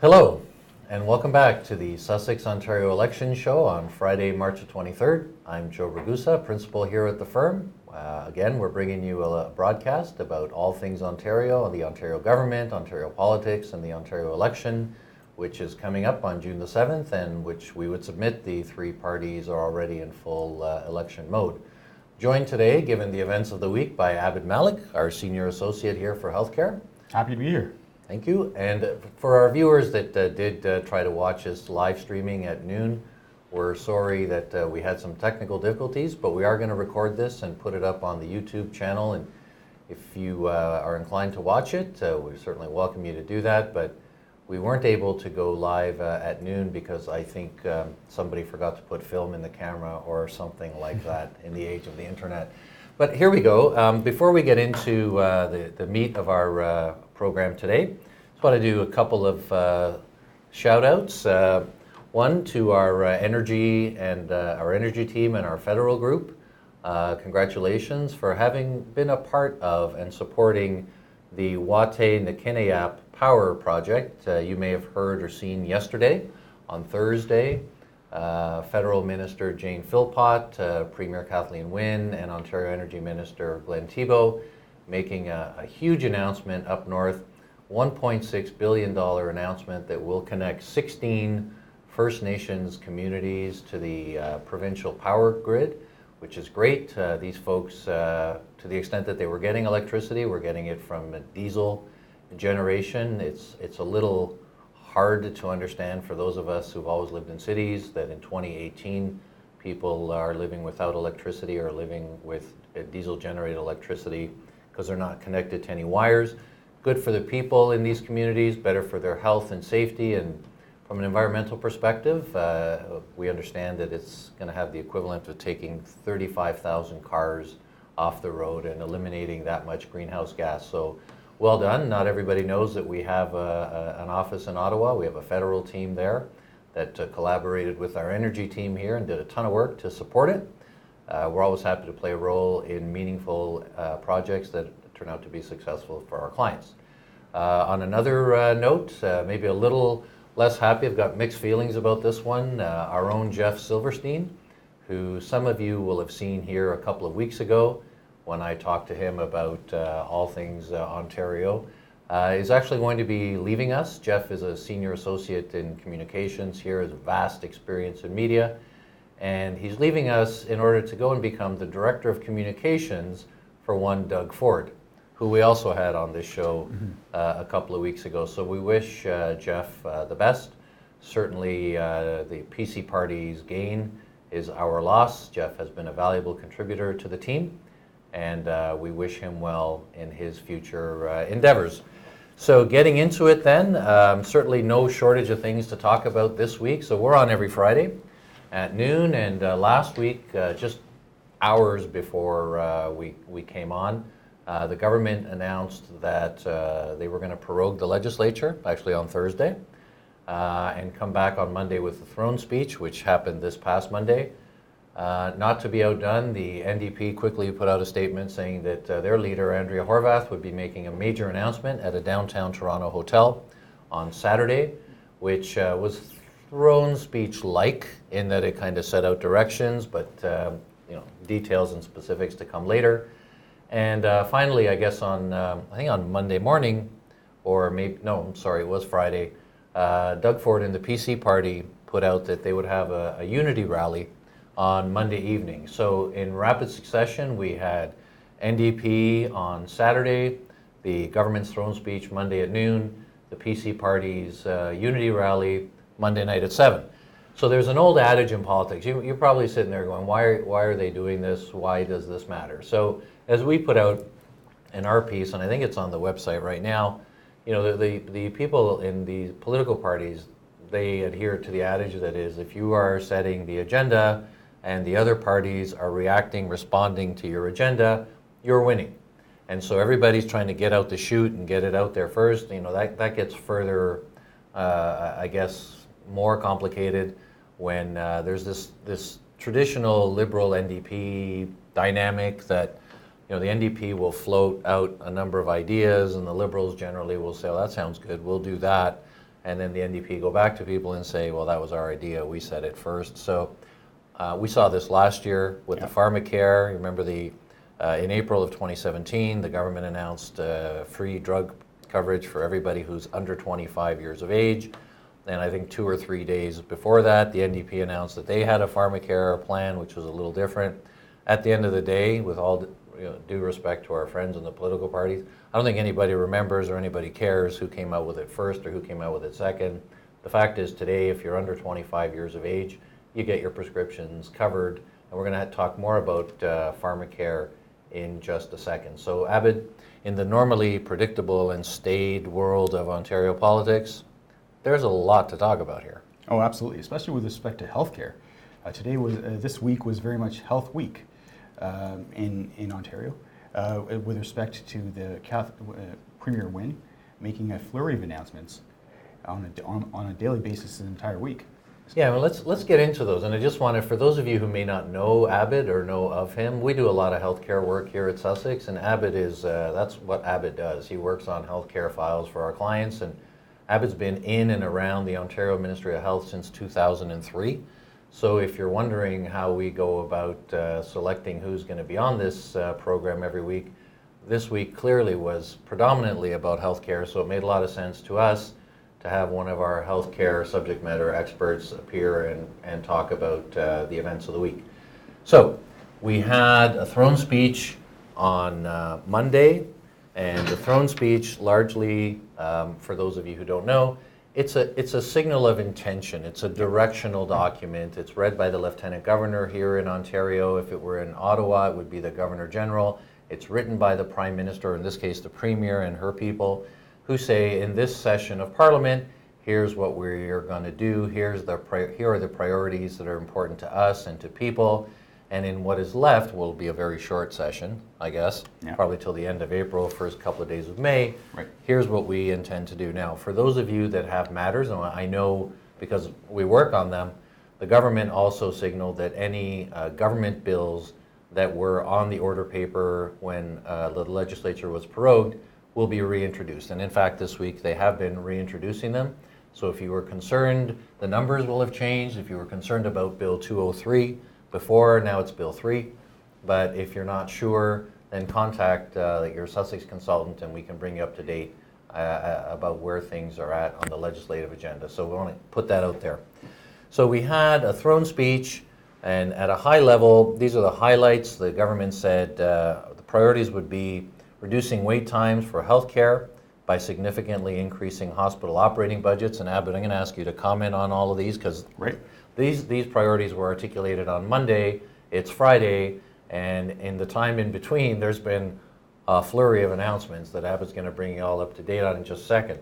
Hello, and welcome back to the Sussex, Ontario Election Show on Friday, March the 23rd. I'm Joe Ragusa, principal here at the firm. Again, we're bringing you a broadcast about all things Ontario, the Ontario government, Ontario politics, and the Ontario election, which is coming up on June the 7th, and which we would submit the three parties are already in full election mode. Joined today, given the events of the week, by Abid Malik, our senior associate here for healthcare. Happy to be here. Thank you. And for our viewers that did try to watch us live streaming at noon, we're sorry that we had some technical difficulties, but we are going to record this and put it up on the YouTube channel. And if you are inclined to watch it, we certainly welcome you to do that. But we weren't able to go live at noon because I think somebody forgot to put film in the camera or something like that in the age of the internet. But here we go. Before we get into the meat of our program today, I just want to do a couple of shout outs. One to our energy and our energy team and our federal group. Congratulations for having been a part of and supporting the Wate-Nakinayap Power Project. You may have heard or seen yesterday. On Thursday, Federal Minister Jane Philpott, Premier Kathleen Wynne, and Ontario Energy Minister Glenn Thibeault making a huge announcement up north, $1.6 billion announcement that will connect 16 First Nations communities to the provincial power grid, which is great. These folks, to the extent that they were getting electricity, were getting it from a diesel generation. It's a little hard to understand for those of us who've always lived in cities that in 2018 people are living without electricity or living with diesel generated electricity because they're not connected to any wires. Good for the people in these communities, better for their health and safety, and from an environmental perspective, we understand that it's going to have the equivalent of taking 35,000 cars off the road and eliminating that much greenhouse gas. So well done. Not everybody knows that we have an office in Ottawa. We have a federal team there that collaborated with our energy team here and did a ton of work to support it. We're always happy to play a role in meaningful projects that turn out to be successful for our clients. On another note, maybe a little less happy, I've got mixed feelings about this one. Our own Jeff Silverstein, who some of you will have seen here a couple of weeks ago when I talked to him about all things Ontario, is actually going to be leaving us. Jeff is a senior associate in communications here, has vast experience in media, and he's leaving us in order to go and become the director of communications for one Doug Ford, who we also had on this show a couple of weeks ago. So we wish Jeff the best. Certainly the PC Party's gain is our loss. Jeff has been a valuable contributor to the team, and we wish him well in his future endeavors. So getting into it then, certainly no shortage of things to talk about this week. So we're on every Friday at noon, and last week, just hours before we came on, the government announced that they were going to prorogue the legislature, actually on Thursday, and come back on Monday with the throne speech, which happened this past Monday. Not to be outdone, the NDP quickly put out a statement saying that their leader, Andrea Horwath, would be making a major announcement at a downtown Toronto hotel on Saturday, which was throne speech-like in that it kind of set out directions, but details and specifics to come later. And finally, I guess on I think on Monday morning, or maybe no, I'm sorry, it was Friday. Doug Ford and the PC Party put out that they would have a unity rally on Monday evening. So in rapid succession, we had NDP on Saturday, the government's throne speech Monday at noon, the PC Party's unity rally Monday night at 7. So there's an old adage in politics. You're probably sitting there going, why are they doing this? Why does this matter? So as we put out in our piece, and I think it's on the website right now, the people in the political parties, they adhere to the adage that is, if you are setting the agenda and the other parties are responding to your agenda, you're winning. And so everybody's trying to get out the chute and get it out there first. That gets further, I guess, more complicated when there's this traditional liberal NDP dynamic that the NDP will float out a number of ideas and the Liberals generally will say, oh, that sounds good, we'll do that. and then the NDP go back to people and say, well, that was our idea, we said it first. So we saw this last year with the pharmacare. Remember in April of 2017, the government announced free drug coverage for everybody who's under 25 years of age. And I think 2 or 3 days before that, the NDP announced that they had a pharmacare plan, which was a little different. At the end of the day, with all due respect to our friends in the political parties, I don't think anybody remembers or anybody cares who came out with it first or who came out with it second. The fact is today, if you're under 25 years of age, you get your prescriptions covered. And we're going to talk more about pharmacare in just a second. So Abid, in the normally predictable and staid world of Ontario politics, there's a lot to talk about here. Oh, absolutely, especially with respect to healthcare. This week was very much Health Week in Ontario, with respect to the Premier Wynne making a flurry of announcements on a daily basis an entire week. Yeah, well, let's get into those. And I just wanted, for those of you who may not know Abid or know of him, we do a lot of healthcare work here at Sussex, and Abid is, that's what Abid does. He works on healthcare files for our clients, and Abid's been in and around the Ontario Ministry of Health since 2003. So if you're wondering how we go about selecting who's going to be on this program every week, this week clearly was predominantly about healthcare, so it made a lot of sense to us to have one of our healthcare subject matter experts appear and talk about the events of the week. So we had a throne speech on Monday, and the throne speech largely, for those of you who don't know, it's a signal of intention. It's a directional document. It's read by the Lieutenant Governor here in Ontario. If it were in Ottawa, it would be the Governor General. It's written by the Prime Minister, in this case the Premier and her people, who say, in this session of Parliament, here's what we're going to do, here are the priorities that are important to us and to people, and in what is left will be a very short session, I guess, probably till the end of April, first couple of days of May. Right. Here's what we intend to do. Now, for those of you that have matters, and I know because we work on them, the government also signaled that any government bills that were on the order paper when the legislature was prorogued will be reintroduced. And in fact, this week they have been reintroducing them. So if you were concerned, the numbers will have changed. If you were concerned about Bill 203 before, now it's Bill 3. But if you're not sure, then contact your Sussex consultant and we can bring you up to date about where things are at on the legislative agenda. So we want to put that out there. So we had a throne speech, and at a high level, these are the highlights. The government said the priorities would be reducing wait times for healthcare by significantly increasing hospital operating budgets. And Abid, I'm going to ask you to comment on all of these because these priorities were articulated on Monday. It's Friday, and in the time in between, there's been a flurry of announcements that Abid's going to bring you all up to date on in just a second.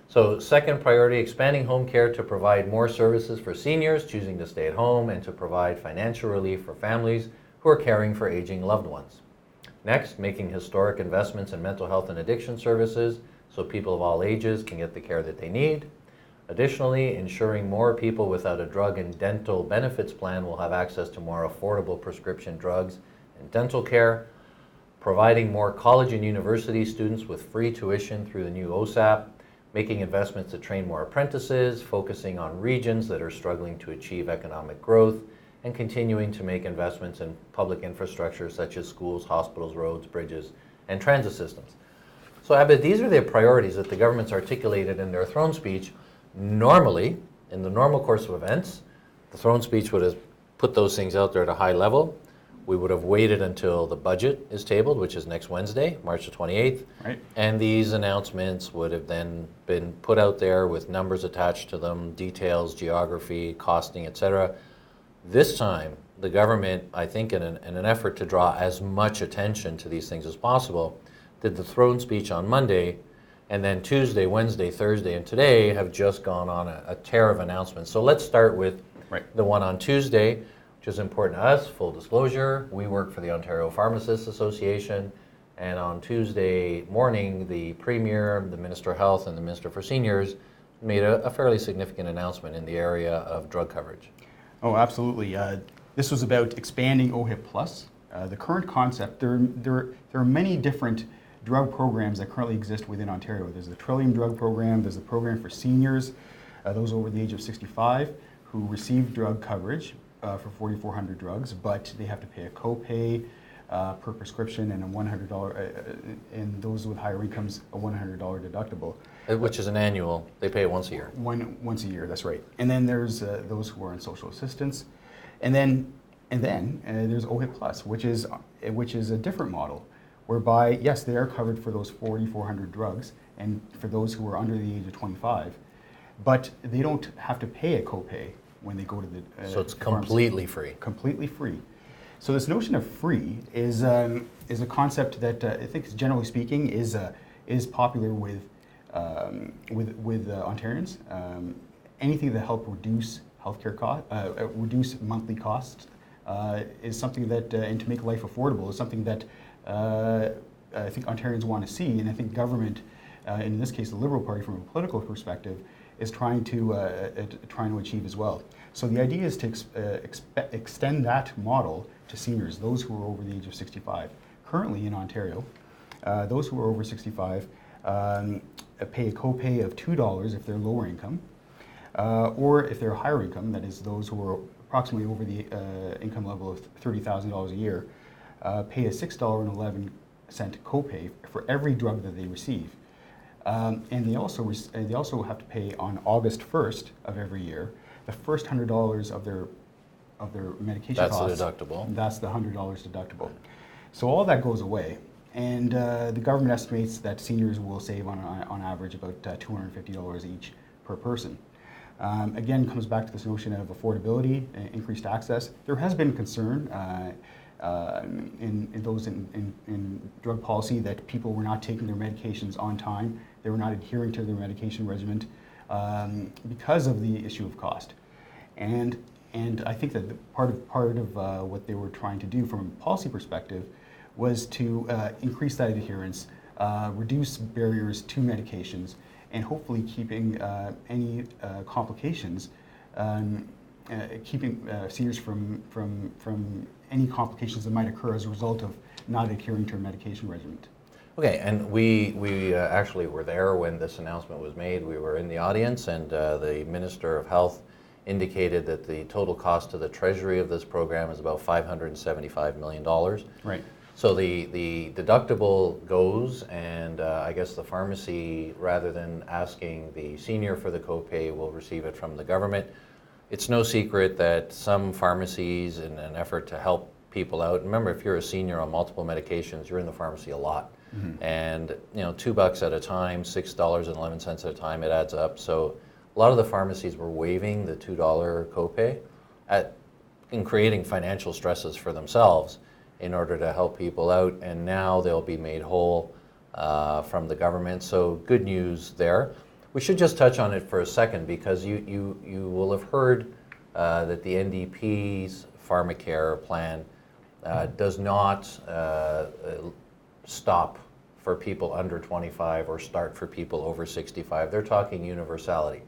So second priority, expanding home care to provide more services for seniors choosing to stay at home and to provide financial relief for families who are caring for aging loved ones. Next, making historic investments in mental health and addiction services so people of all ages can get the care that they need. Additionally, ensuring more people without a drug and dental benefits plan will have access to more affordable prescription drugs and dental care. Providing more college and university students with free tuition through the new OSAP. Making investments to train more apprentices, focusing on regions that are struggling to achieve economic growth, and continuing to make investments in public infrastructure such as schools, hospitals, roads, bridges, and transit systems. So Abid, these are the priorities that the government's articulated in their throne speech. Normally, in the normal course of events, the throne speech would have put those things out there at a high level. We would have waited until the budget is tabled, which is next Wednesday, March the 28th. Right. And these announcements would have then been put out there with numbers attached to them, details, geography, costing, etc. This time, the government, I think in an effort to draw as much attention to these things as possible, did the throne speech on Monday, and then Tuesday, Wednesday, Thursday, and today have just gone on a tear of announcements. So let's start with the one on Tuesday, which is important to us, full disclosure. We work for the Ontario Pharmacists Association, and on Tuesday morning, the Premier, the Minister of Health, and the Minister for Seniors made a fairly significant announcement in the area of drug coverage. Oh, absolutely. This was about expanding OHIP Plus. The current concept, there are many different drug programs that currently exist within Ontario. There's the Trillium Drug Program, there's the program for seniors, those over the age of 65, who receive drug coverage for 4,400 drugs, but they have to pay a copay per prescription and a $100, and those with higher incomes, a $100 deductible. Which is an annual, they pay it once a year. Once a year, that's right. And then there's those who are in social assistance. And then there's OHIP Plus, which is a different model, whereby, yes, they are covered for those 4,400 drugs, and for those who are under the age of 25, but they don't have to pay a copay when they go to the so it's pharmacy. completely free. Completely free. So this notion of free is a concept that I think, generally speaking, is popular with Ontarians. Anything that help reduce healthcare costs, reduce monthly costs, is something that, and to make life affordable, is something that I think Ontarians want to see, and I think government, in this case the Liberal Party from a political perspective, is trying to achieve as well. So the idea is to extend that model to seniors, those who are over the age of 65. Currently in Ontario, those who are over 65 pay a copay of $2 if they're lower income, or if they're higher income, that is those who are approximately over the income level of $30,000 a year, pay a $6.11 copay for every drug that they receive. And they also have to pay on August 1st of every year the first $100 of their medication costs. That's the deductible. That's the $100 deductible. So all that goes away, and the government estimates that seniors will save on average about $250 each per person. Again, comes back to this notion of affordability, increased access. There has been concern in those in drug policy that people were not taking their medications on time. They were not adhering to their medication regimen because of the issue of cost. And I think that part of what they were trying to do from a policy perspective was to increase that adherence, reduce barriers to medications, and hopefully keeping any complications, keeping seniors from any complications that might occur as a result of not adhering to a medication regimen. Okay, and we actually were there when this announcement was made. We were in the audience, and the Minister of Health indicated that the total cost to the Treasury of this program is about $575 million. Right. So the deductible goes, and I guess the pharmacy, rather than asking the senior for the copay, will receive it from the government. It's no secret that some pharmacies, in an effort to help people out, remember, if you're a senior on multiple medications, you're in the pharmacy a lot. Mm-hmm. And $2 at a time, $6.11 at a time, it adds up. So a lot of the pharmacies were waiving the $2 copay in creating financial stresses for themselves in order to help people out, and now they'll be made whole from the government. So good news there. We should just touch on it for a second, because you will have heard that the NDP's pharmacare plan does not stop for people under 25 or start for people over 65. They're talking universality.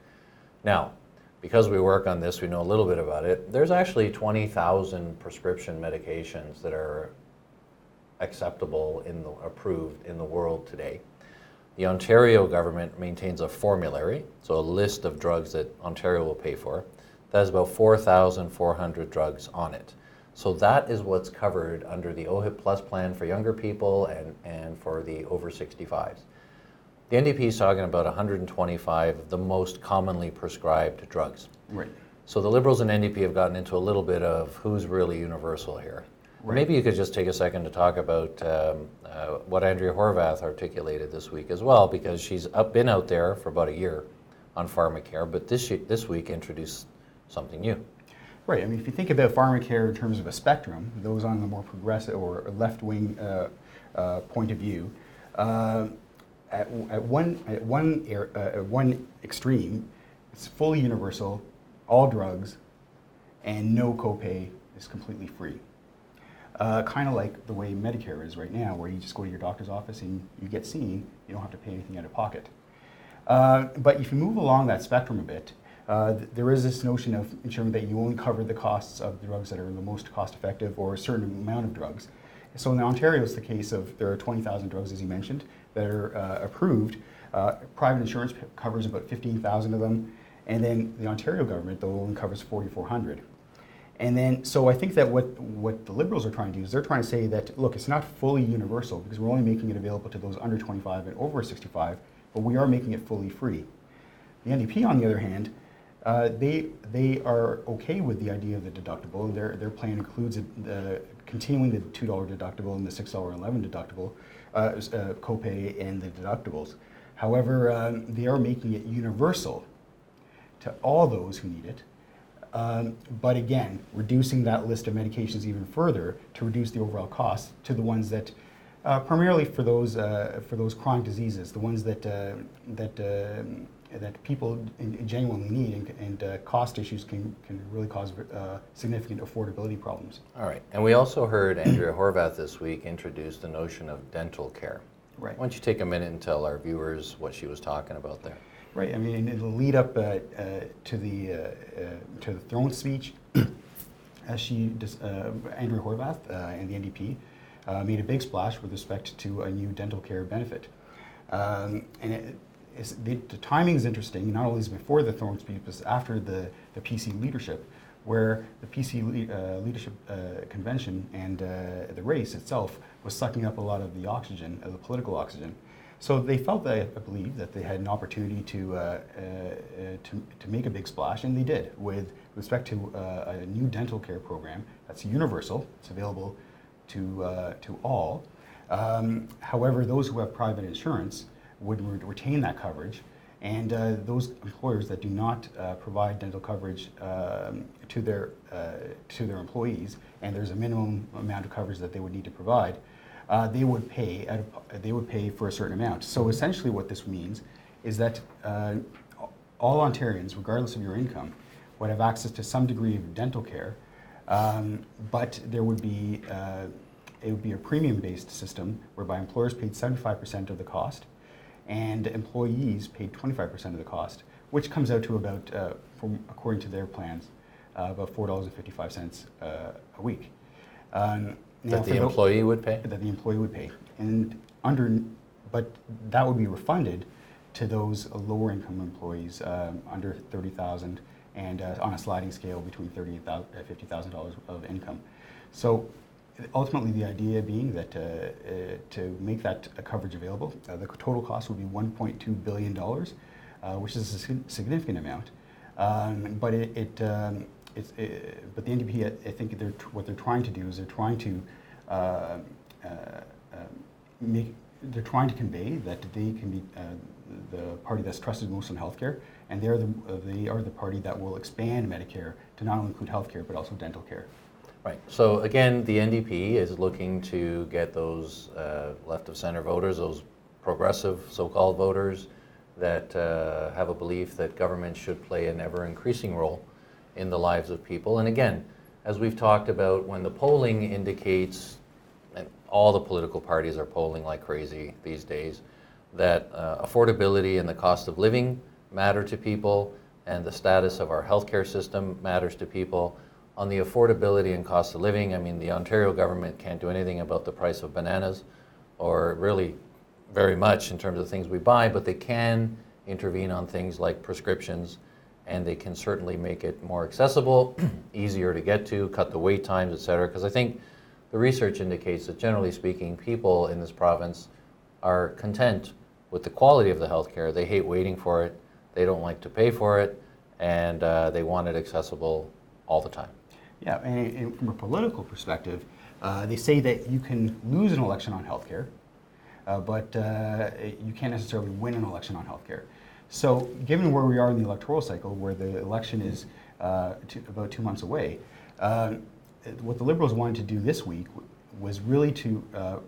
Now, because we work on this, we know a little bit about it. There's actually 20,000 prescription medications that are acceptable, approved in the world today. The Ontario government maintains a formulary, so a list of drugs that Ontario will pay for. That has about 4,400 drugs on it. So that is what's covered under the OHIP Plus plan for younger people and for the over 65s. The NDP is talking about 125 of the most commonly prescribed drugs. Right. So the Liberals and NDP have gotten into a little bit of who's really universal here. Right. Maybe you could just take a second to talk about what Andrea Horvath articulated this week as well, because she's been out there for about a year on pharmacare, but this week introduced something new. Right. I mean, if you think about pharmacare in terms of a spectrum, those on the more progressive or left-wing point of view, at one extreme, it's fully universal, all drugs, and no copay is completely free. Kind of like the way Medicare is right now, where you just go to your doctor's office and you get seen, you don't have to pay anything out of pocket. But if you move along that spectrum a bit, there is this notion of ensuring that you only cover the costs of the drugs that are the most cost effective, or a certain amount of drugs. So in Ontario, it's the case of there are 20,000 drugs, as you mentioned, that are approved. Private insurance covers about 15,000 of them, and then the Ontario government, though, only covers 4,400. And then, so I think that what the Liberals are trying to do is they're trying to say that, look, it's not fully universal because we're only making it available to those under 25 and over 65, but we are making it fully free. The NDP, on the other hand, they are okay with the idea of the deductible. Their plan includes continuing the $2 deductible and the $6.11 deductible, copay and the deductibles. However, they are making it universal to all those who need it. But again, reducing that list of medications even further to reduce the overall cost to the ones that, primarily for those chronic diseases, the ones that people genuinely need, and cost issues can really cause significant affordability problems. All right, and we also heard Andrea Horvath this week introduce the notion of dental care. Right. Why don't you take a minute and tell our viewers what she was talking about there? Right. I mean, it'll lead up to the throne speech. As Andrea Horvath and the NDP made a big splash with respect to a new dental care benefit, the timing is interesting. Not only is it before the throne speech, but after the PC leadership, where the PC leadership convention and the race itself was sucking up a lot of the oxygen, the political oxygen. So they felt, I believe, that they had an opportunity to make a big splash, and they did, with respect to a new dental care program that's universal. It's available to all. However, those who have private insurance would retain that coverage, and those employers that do not provide dental coverage to their employees, and there's a minimum amount of coverage that they would need to provide, they would pay for a certain amount. So essentially what this means is that all Ontarians, regardless of your income, would have access to some degree of dental care, but there would be it would be a premium-based system whereby employers paid 75% of the cost and employees paid 25% of the cost, which comes out to about, according to their plans, about $4.55 a week. That the employee would pay? That the employee would pay. But that would be refunded to those lower income employees under $30,000 and on a sliding scale between $30,000 and $50,000 of income. So ultimately the idea being that to make that coverage available, the total cost would be $1.2 billion, which is a significant amount. But but the NDP, I think what they're trying to do is they're trying to convey that they can be the party that's trusted most in healthcare, and they are the party that will expand Medicare to not only include healthcare but also dental care. Right. So again, the NDP is looking to get those left of center voters, those progressive so-called voters that have a belief that government should play an ever-increasing role in the lives of people. And again, as we've talked about, when the polling indicates, and all the political parties are polling like crazy these days, that affordability and the cost of living matter to people, and the status of our healthcare system matters to people. On the affordability and cost of living, I mean, the Ontario government can't do anything about the price of bananas, or really very much in terms of things we buy, but they can intervene on things like prescriptions, and they can certainly make it more accessible, easier to get to, cut the wait times, et cetera. Because I think the research indicates that generally speaking, people in this province are content with the quality of the healthcare. They hate waiting for it, they don't like to pay for it, and they want it accessible all the time. Yeah, and from a political perspective, they say that you can lose an election on healthcare, but you can't necessarily win an election on healthcare. So given where we are in the electoral cycle, where the election is about 2 months away, what the Liberals wanted to do this week was really to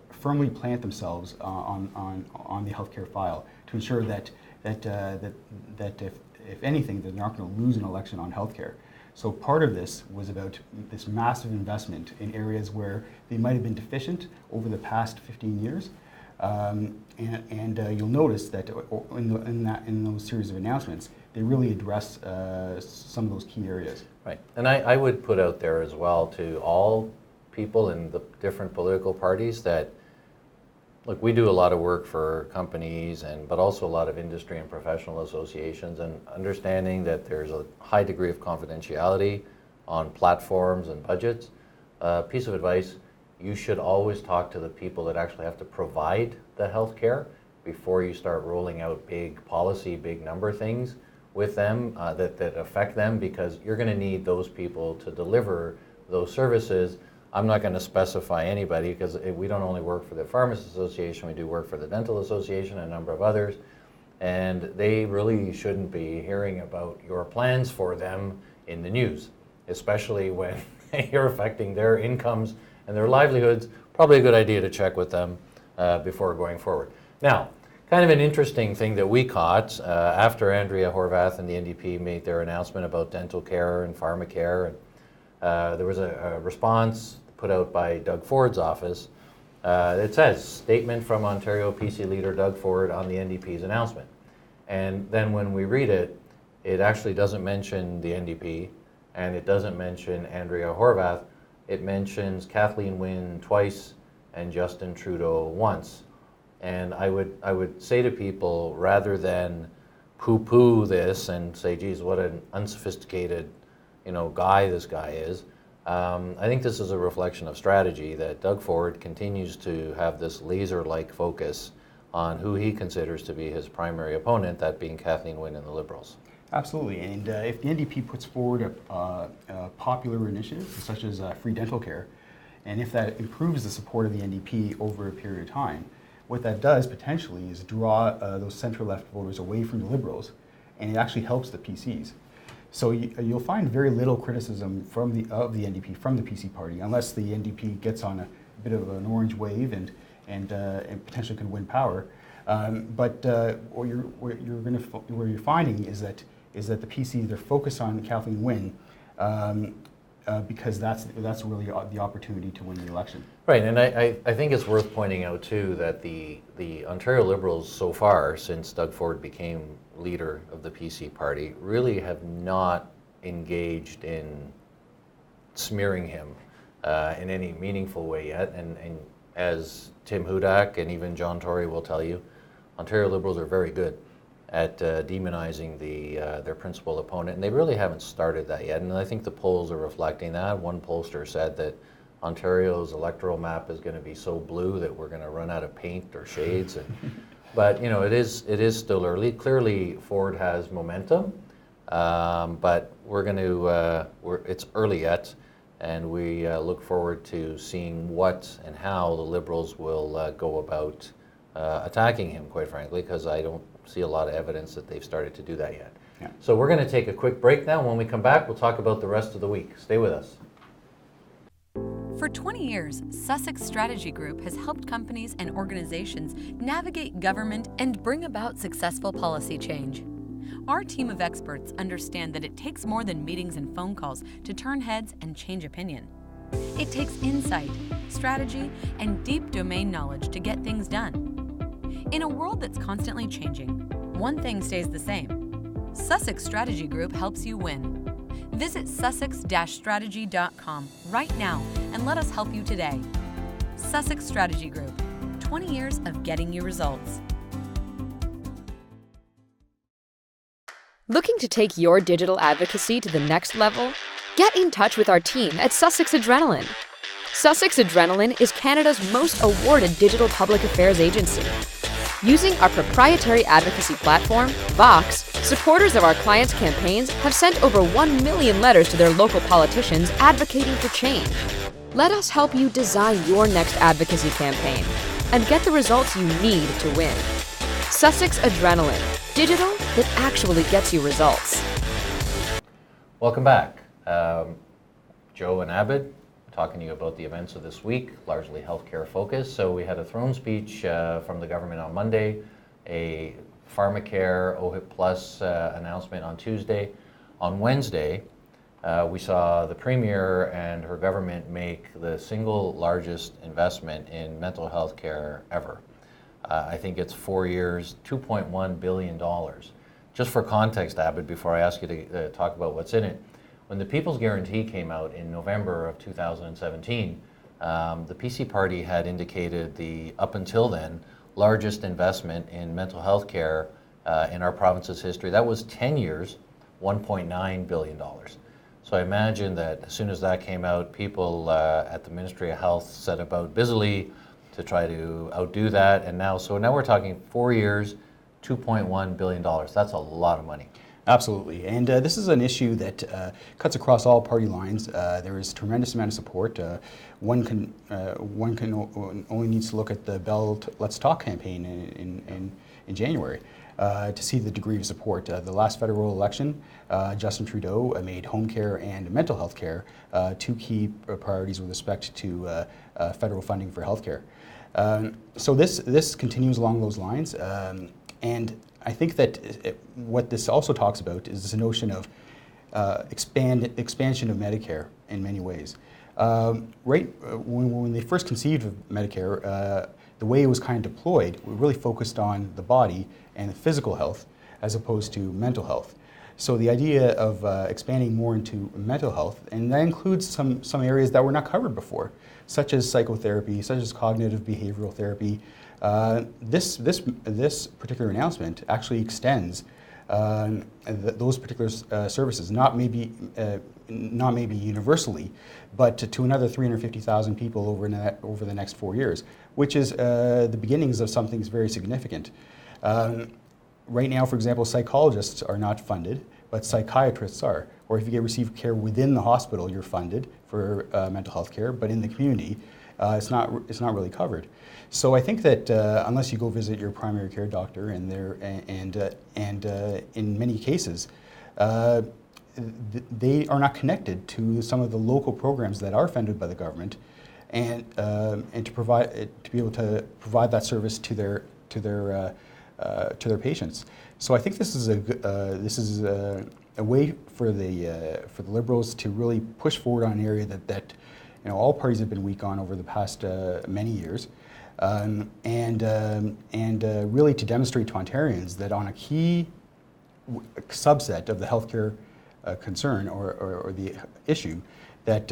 firmly plant themselves on the healthcare file to ensure that if anything, they're not going to lose an election on healthcare. So part of this was about this massive investment in areas where they might have been deficient over the past 15 years. You'll notice that in those series of announcements, they really address some of those key areas. Right, and I would put out there as well to all people in the different political parties that, look, we do a lot of work for companies but also a lot of industry and professional associations, and understanding that there's a high degree of confidentiality on platforms and budgets. Piece of advice, you should always talk to the people that actually have to provide the health care before you start rolling out big policy, big number things with them that affect them, because you're going to need those people to deliver those services. I'm not going to specify anybody, because we don't only work for the Pharmacists Association, we do work for the Dental Association and a number of others, and they really shouldn't be hearing about your plans for them in the news, especially when you're affecting their incomes and their livelihoods. Probably a good idea to check with them before going forward. Now, kind of an interesting thing that we caught after Andrea Horwath and the NDP made their announcement about dental care and pharmacare, and there was a response put out by Doug Ford's office. It says, statement from Ontario PC leader Doug Ford on the NDP's announcement. And then when we read it, it actually doesn't mention the NDP, and it doesn't mention Andrea Horwath. It mentions Kathleen Wynne twice and Justin Trudeau once. And I would say to people, rather than poo-poo this and say, geez, what an unsophisticated guy this guy is, I think this is a reflection of strategy, that Doug Ford continues to have this laser-like focus on who he considers to be his primary opponent, that being Kathleen Wynne and the Liberals. Absolutely, and if the NDP puts forward a popular initiative such as free dental care, and if that improves the support of the NDP over a period of time, what that does potentially is draw those centre-left voters away from the Liberals, and it actually helps the PCs. So you'll find very little criticism of the NDP from the PC party, unless the NDP gets on a bit of an orange wave and potentially can win power. But what you're finding is that the PC, they're focused on Kathleen Wynne because that's really the opportunity to win the election. Right, and I think it's worth pointing out too that the Ontario Liberals so far, since Doug Ford became leader of the PC party, really have not engaged in smearing him in any meaningful way yet. And as Tim Hudak and even John Tory will tell you, Ontario Liberals are very good at demonizing their principal opponent, and they really haven't started that yet. And I think the polls are reflecting that. One pollster said that Ontario's electoral map is going to be so blue that we're going to run out of paint or shades. But it is still early. Clearly, Ford has momentum, but it's early yet, and we look forward to seeing what and how the Liberals will go about attacking him, quite frankly, because I don't see a lot of evidence that they've started to do that yet. Yeah. So we're going to take a quick break now. When we come back, we'll talk about the rest of the week. Stay with us. For 20 years, Sussex Strategy Group has helped companies and organizations navigate government and bring about successful policy change. Our team of experts understand that it takes more than meetings and phone calls to turn heads and change opinion. It takes insight, strategy, and deep domain knowledge to get things done. In a world that's constantly changing, one thing stays the same. Sussex Strategy Group helps you win. Visit sussex-strategy.com right now and let us help you today. Sussex Strategy Group, 20 years of getting you results. Looking to take your digital advocacy to the next level? Get in touch with our team at Sussex Adrenaline. Sussex Adrenaline is Canada's most awarded digital public affairs agency. Using our proprietary advocacy platform, Vox, supporters of our clients' campaigns have sent over 1 million letters to their local politicians advocating for change. Let us help you design your next advocacy campaign and get the results you need to win. Sussex Adrenaline, digital that actually gets you results. Welcome back. Joe and Abid talking to you about the events of this week, largely healthcare focused. So we had a throne speech from the government on Monday, a pharmacare OHIP Plus announcement on Tuesday. On Wednesday, we saw the Premier and her government make the single largest investment in mental health care ever. I think it's 4 years, $2.1 billion. Just for context, Abid, before I ask you to talk about what's in it, when the People's Guarantee came out in November of 2017, the PC party had indicated the, up until then, largest investment in mental health care in our province's history. That was 10 years, $1.9 billion. So I imagine that as soon as that came out, people at the Ministry of Health set about busily to try to outdo that. And now we're talking 4 years, $2.1 billion. That's a lot of money. Absolutely, and this is an issue that cuts across all party lines. There is a tremendous amount of support. One can only needs to look at the Bell Let's Talk campaign in January to see the degree of support. The last federal election, Justin Trudeau made home care and mental health care two key priorities with respect to federal funding for health care. So this continues along those lines, and I think that what this also talks about is this notion of expansion of Medicare in many ways. When they first conceived of Medicare, the way it was kind of deployed, we really focused on the body and the physical health as opposed to mental health. So the idea of expanding more into mental health, and that includes some areas that were not covered before, such as psychotherapy, such as cognitive behavioral therapy. This particular announcement actually extends those particular services, not maybe universally, but to another 350,000 people over the next 4 years, which is the beginnings of something very significant. Right now, for example, psychologists are not funded, but psychiatrists are. Or if you receive care within the hospital, you're funded for mental health care, but in the community, it's not really covered. So I think that unless you go visit your primary care doctor, and in many cases, they are not connected to some of the local programs that are funded by the government, and to be able to provide that service to their patients. So I think this is a way for the Liberals to really push forward on an area that all parties have been weak on over the past many years, and really to demonstrate to Ontarians that on a key subset of the healthcare concern or the issue, that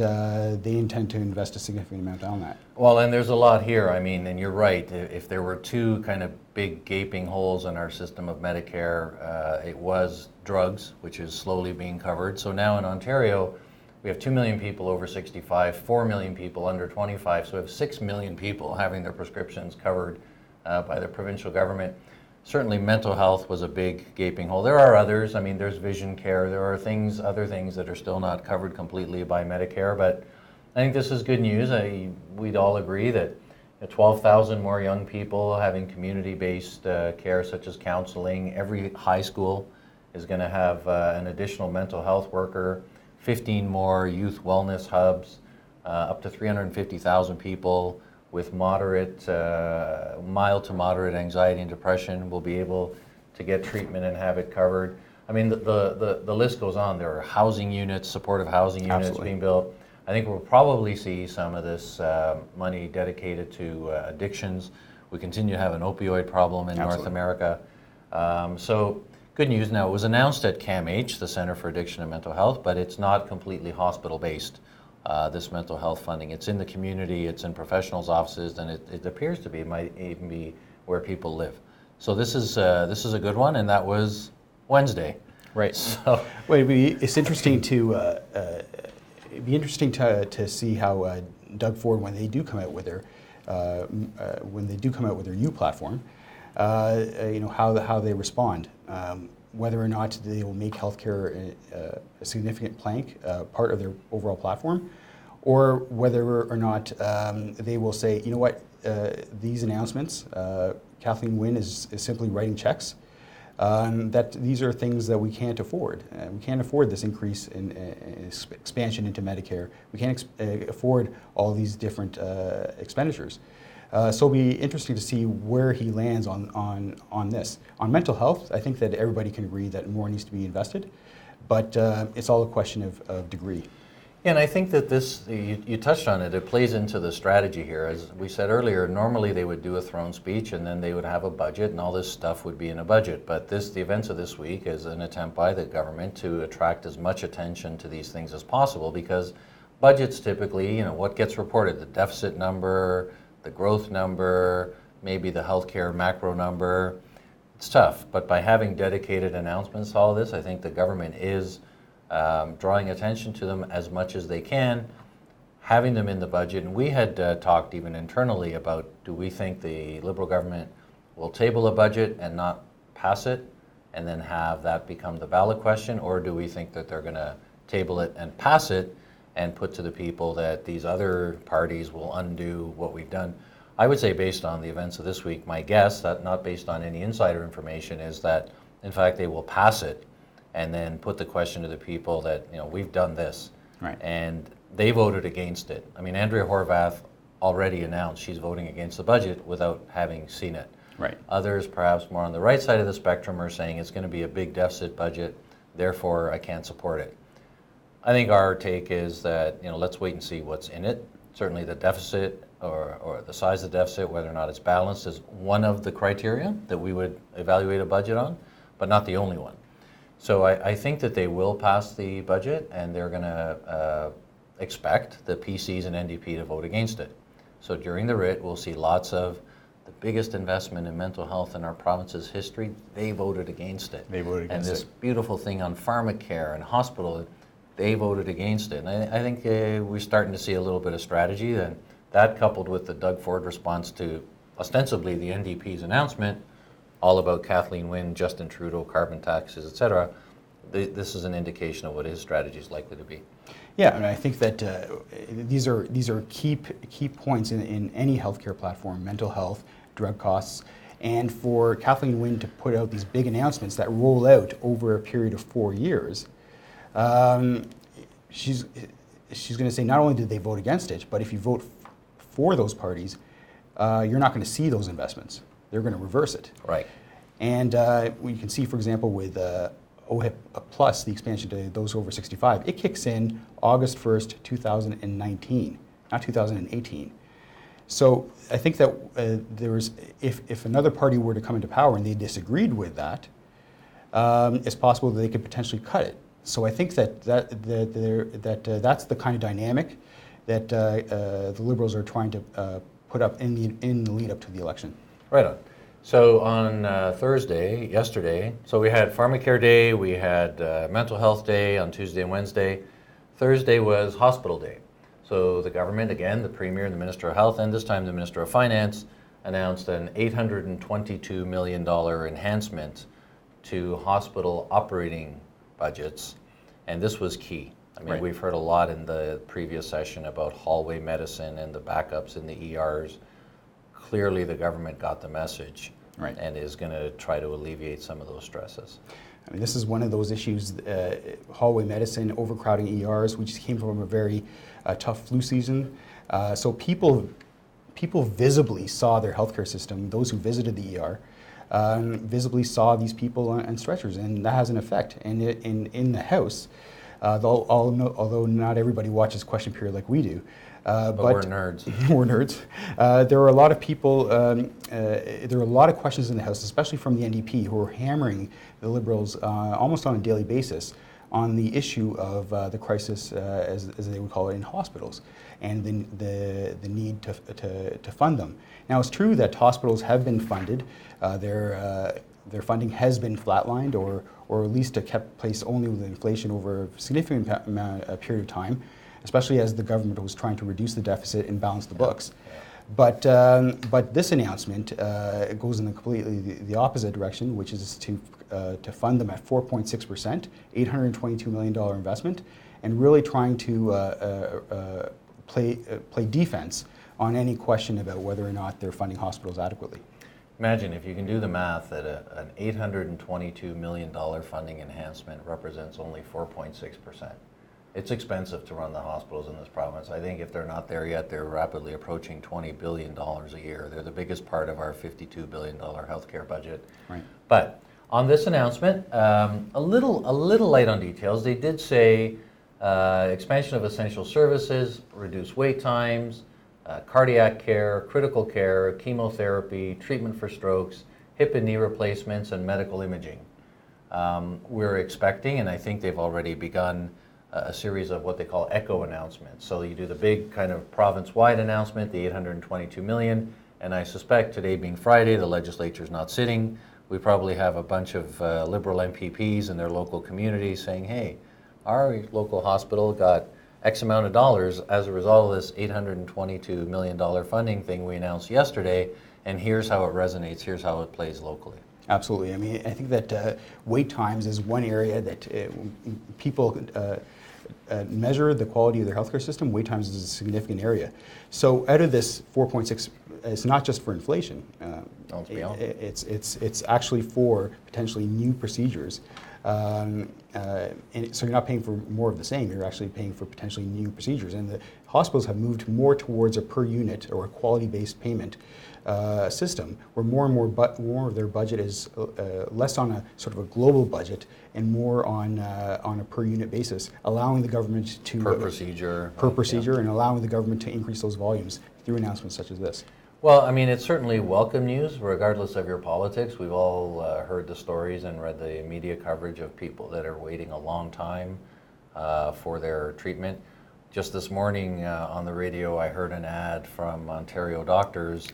they intend to invest a significant amount on that. Well, and there's a lot here. I mean, and you're right. If there were two kind of big gaping holes in our system of Medicare, it was drugs, which is slowly being covered. So now in Ontario, we have 2 million people over 65, 4 million people under 25, so we have 6 million people having their prescriptions covered by the provincial government. Certainly mental health was a big gaping hole. There are others. I mean, there's vision care. There are other things that are still not covered completely by Medicare, but I think this is good news. We'd all agree that 12,000 more young people having community-based care, such as counseling. Every high school is going to have an additional mental health worker, 15 more youth wellness hubs, up to 350,000 people with mild to moderate anxiety and depression will be able to get treatment and have it covered. I mean, the list goes on. There are housing units, supportive housing units Absolutely. being built. I think we'll probably see some of this money dedicated to addictions. We continue to have an opioid problem in North America. So good news. Now, it was announced at CAMH, the Centre for Addiction and Mental Health, but it's not completely hospital-based, this mental health funding. It's in the community, it's in professionals' offices, and it appears to be, might even be where people live. So this is a good one, and that was Wednesday. Right. So well, it's interesting to it'd be interesting to see how Doug Ford, when they do come out with their U platform, how they respond, whether or not they will make healthcare a significant plank, part of their overall platform, or whether or not they will say, you know what, these announcements, Kathleen Wynne is simply writing checks. That these are things that we can't afford. We can't afford this increase in expansion into Medicare. We can't afford all these different expenditures. So it'll be interesting to see where he lands on this. On mental health, I think that everybody can agree that more needs to be invested, but it's all a question of degree. Yeah, and I think that this, you touched on it, it plays into the strategy here. As we said earlier, normally they would do a throne speech and then they would have a budget and all this stuff would be in a budget. But the events of this week is an attempt by the government to attract as much attention to these things as possible, because budgets typically, what gets reported? The deficit number, the growth number, maybe the healthcare macro number. It's tough, but by having dedicated announcements to all this, I think the government is drawing attention to them as much as they can, having them in the budget. And we had talked even internally about, do we think the Liberal government will table a budget and not pass it and then have that become the ballot question, or do we think that they're going to table it and pass it and put to the people that these other parties will undo what we've done? I would say, based on the events of this week, my guess, that not based on any insider information, is that in fact they will pass it and then put the question to the people that, we've done this. Right. And they voted against it. I mean, Andrea Horwath already announced she's voting against the budget without having seen it. Right. Others, perhaps more on the right side of the spectrum, are saying it's going to be a big deficit budget, therefore I can't support it. I think our take is that, let's wait and see what's in it. Certainly the deficit or the size of the deficit, whether or not it's balanced, is one of the criteria that we would evaluate a budget on, but not the only one. So I think that they will pass the budget, and they're going to expect the PCs and NDP to vote against it. So during the writ, we'll see lots of the biggest investment in mental health in our province's history. They voted against it. They voted against it. And this beautiful thing on pharmacare and hospital, they voted against it. And I think we're starting to see a little bit of strategy. And that, coupled with the Doug Ford response to ostensibly the NDP's announcement, all about Kathleen Wynne, Justin Trudeau, carbon taxes, etc., this is an indication of what his strategy is likely to be. Yeah, and I think that these are key points in any healthcare platform: mental health, drug costs, and for Kathleen Wynne to put out these big announcements that roll out over a period of 4 years. She's going to say not only did they vote against it, but if you vote for those parties, you're not going to see those investments. They're going to reverse it. Right. And we can see, for example, with OHIP Plus, the expansion to those over 65, it kicks in August 1st, 2019, not 2018. So I think that if another party were to come into power and they disagreed with that, it's possible that they could potentially cut it. So I think that's the kind of dynamic that the Liberals are trying to put up in the lead up to the election. Right on. So on yesterday, so we had Pharmacare Day, we had Mental Health Day on Tuesday and Wednesday. Thursday was Hospital Day. So the government, again, the Premier and the Minister of Health, and this time the Minister of Finance, announced an $822 million enhancement to hospital operating budgets, and this was key. I mean, Right. We've heard a lot in the previous session about hallway medicine and the backups in the ERs. Clearly the government got the message, Right. and is going to try to alleviate some of those stresses. I mean, this is one of those issues, hallway medicine, overcrowding ERs. We just came from a very tough flu season. So people visibly saw their healthcare system, those who visited the ER, visibly saw these people on stretchers, and that has an effect. And in the House, although not everybody watches Question Period like we do, but we're nerds. We're nerds. There are a lot of people, there are a lot of questions in the House, especially from the NDP, who are hammering the Liberals almost on a daily basis on the issue of the crisis, as they would call it, in hospitals, and the need to fund them. Now, it's true that hospitals have been funded. Their funding has been flatlined, or at least kept pace only with inflation over a significant period of time, especially as the government was trying to reduce the deficit and balance the books. But this announcement goes in completely the opposite direction, which is to fund them at 4.6%, $822 million investment, and really trying to play defense on any question about whether or not they're funding hospitals adequately. Imagine if you can do the math that an $822 million funding enhancement represents only 4.6%. It's expensive to run the hospitals in this province. I think if they're not there yet, they're rapidly approaching $20 billion a year. They're the biggest part of our $52 billion healthcare budget. Right. But on this announcement, a little light on details. They did say expansion of essential services, reduce wait times, cardiac care, critical care, chemotherapy, treatment for strokes, hip and knee replacements, and medical imaging. We're expecting, and I think they've already begun a series of what they call echo announcements. So you do the big kind of province-wide announcement, the 822 million, and I suspect today being Friday, the legislature's not sitting. We probably have a bunch of Liberal MPPs in their local communities saying, hey, our local hospital got X amount of dollars as a result of this $822 million funding thing we announced yesterday, and here's how it resonates, here's how it plays locally. Absolutely. I mean, I think that wait times is one area that people measure the quality of their healthcare system. Wait times is a significant area. So out of this 4.6, it's not just for inflation. It's actually for potentially new procedures. And so you're not paying for more of the same, you're actually paying for potentially new procedures. And the hospitals have moved more towards a per unit or a quality-based payment system, where more and more of their budget is less on a sort of a global budget and more on a per unit basis, allowing the government to per procedure, and allowing the government to increase those volumes through announcements such as this. Well, I mean, it's certainly welcome news, regardless of your politics. We've all heard the stories and read the media coverage of people that are waiting a long time for their treatment. Just this morning on the radio, I heard an ad from Ontario doctors,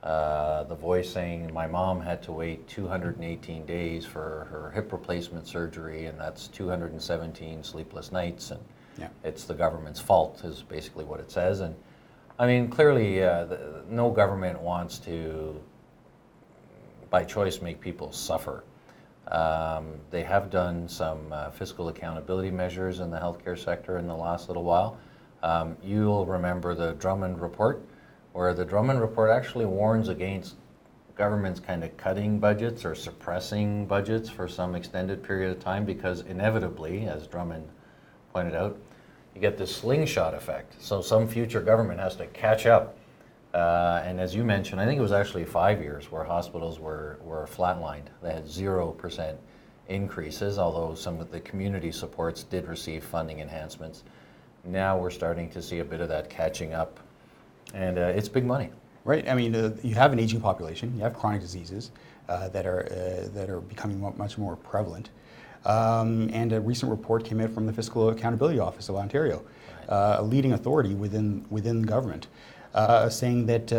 the voice saying, my mom had to wait 218 days for her hip replacement surgery, and that's 217 sleepless nights, and it's the government's fault, is basically what it says. And I mean, clearly, no government wants to, by choice, make people suffer. They have done some fiscal accountability measures in the healthcare sector in the last little while. You'll remember the Drummond Report, where the Drummond Report actually warns against governments kind of cutting budgets or suppressing budgets for some extended period of time, because inevitably, as Drummond pointed out, you get this slingshot effect. So some future government has to catch up. And as you mentioned, I think it was actually 5 years where hospitals were flatlined. They had 0% increases, although some of the community supports did receive funding enhancements. Now we're starting to see a bit of that catching up. And it's big money. Right. I mean, you have an aging population. You have chronic diseases that are becoming much more prevalent. And a recent report came out from the Fiscal Accountability Office of Ontario, a leading authority within government, saying that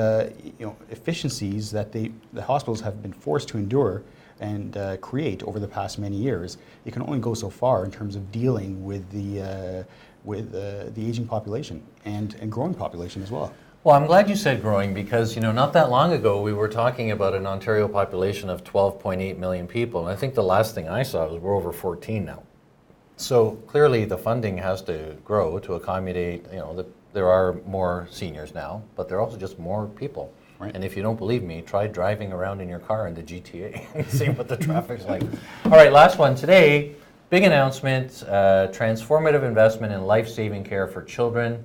efficiencies that the hospitals have been forced to endure and create over the past many years, it can only go so far in terms of dealing with the aging population and growing population as well. Well, I'm glad you said growing, because not that long ago we were talking about an Ontario population of 12.8 million people, and I think the last thing I saw was we're over 14 now. So clearly the funding has to grow to accommodate, there are more seniors now, but there are also just more people. Right. And if you don't believe me, try driving around in your car in the GTA and see what the traffic's like. All right, last one today. Big announcement, transformative investment in life-saving care for children.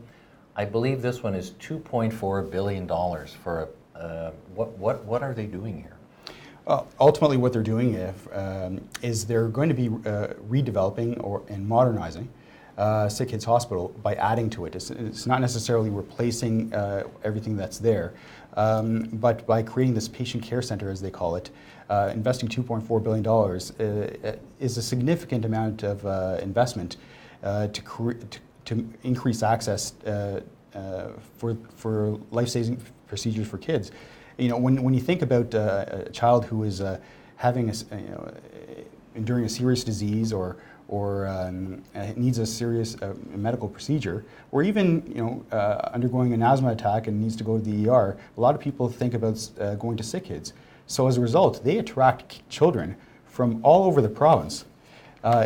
I believe this one is $2.4 billion for what are they doing here? Ultimately, what they're doing is they're going to be redeveloping and modernizing Sick Kids Hospital by adding to it. It's not necessarily replacing everything that's there, but by creating this patient care center, as they call it, investing $2.4 billion is a significant amount of investment to increase access for life-saving procedures for kids. When you think about a child who is enduring a serious disease or needs a serious medical procedure, or even undergoing an asthma attack and needs to go to the ER, a lot of people think about going to Sick Kids. So as a result, they attract children from all over the province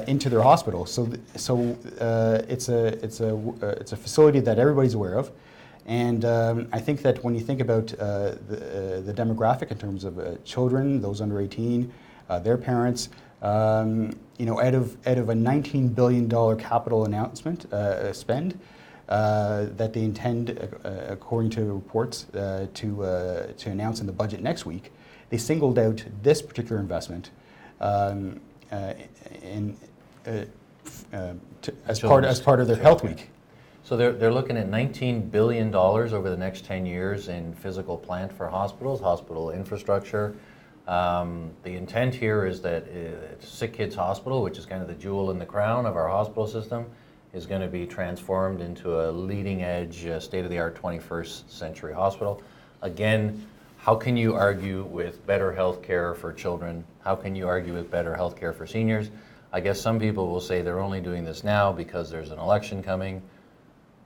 into their hospital. So it's a facility that everybody's aware of, and I think that when you think about the demographic in terms of children, those under 18, their parents, out of a $19 billion capital announcement spend that they intend, according to reports, to announce in the budget next week, they singled out this particular investment as part of their Health Week. So they're looking at $19 billion over the next 10 years in physical plant for hospitals, hospital infrastructure. The intent here is that Sick Kids Hospital, which is kind of the jewel in the crown of our hospital system, is going to be transformed into a leading-edge, state-of-the-art 21st century hospital. Again, how can you argue with better health care for children? How can you argue with better health care for seniors? I guess some people will say they're only doing this now because there's an election coming.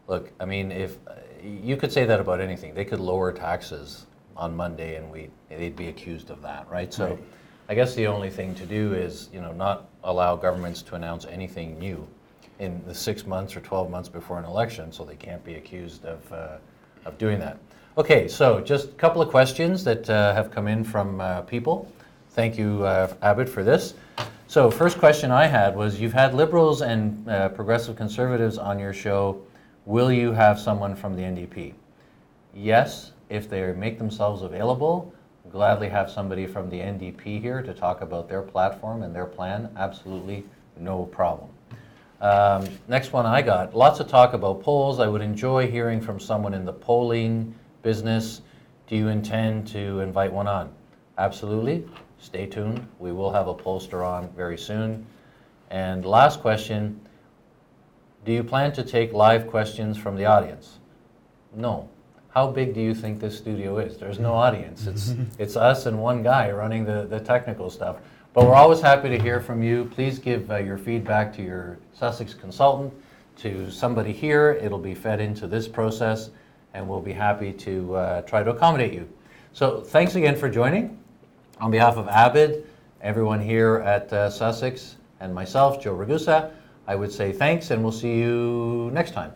Look, I mean, if you could say that about anything. They could lower taxes on Monday and they'd be accused of that, right? So Right. I guess the only thing to do is, not allow governments to announce anything new in the 6 months or 12 months before an election, so they can't be accused of doing that. Okay, so just a couple of questions that have come in from people. Thank you, Abid, for this. So first question I had was, you've had Liberals and Progressive Conservatives on your show. Will you have someone from the NDP? Yes, if they make themselves available, gladly have somebody from the NDP here to talk about their platform and their plan. Absolutely no problem. Next one I got, lots of talk about polls. I would enjoy hearing from someone in the polling business. Do you intend to invite one on? Absolutely. Stay tuned. We will have a pollster on very soon. And last question, do you plan to take live questions from the audience? No. How big do you think this studio is? There's no audience. It's us and one guy running the technical stuff. But we're always happy to hear from you. Please give your feedback to your Sussex consultant, to somebody here. It'll be fed into this process, and we'll be happy to try to accommodate you. So thanks again for joining. On behalf of Abid, everyone here at Sussex, and myself, Joe Ragusa, I would say thanks, and we'll see you next time.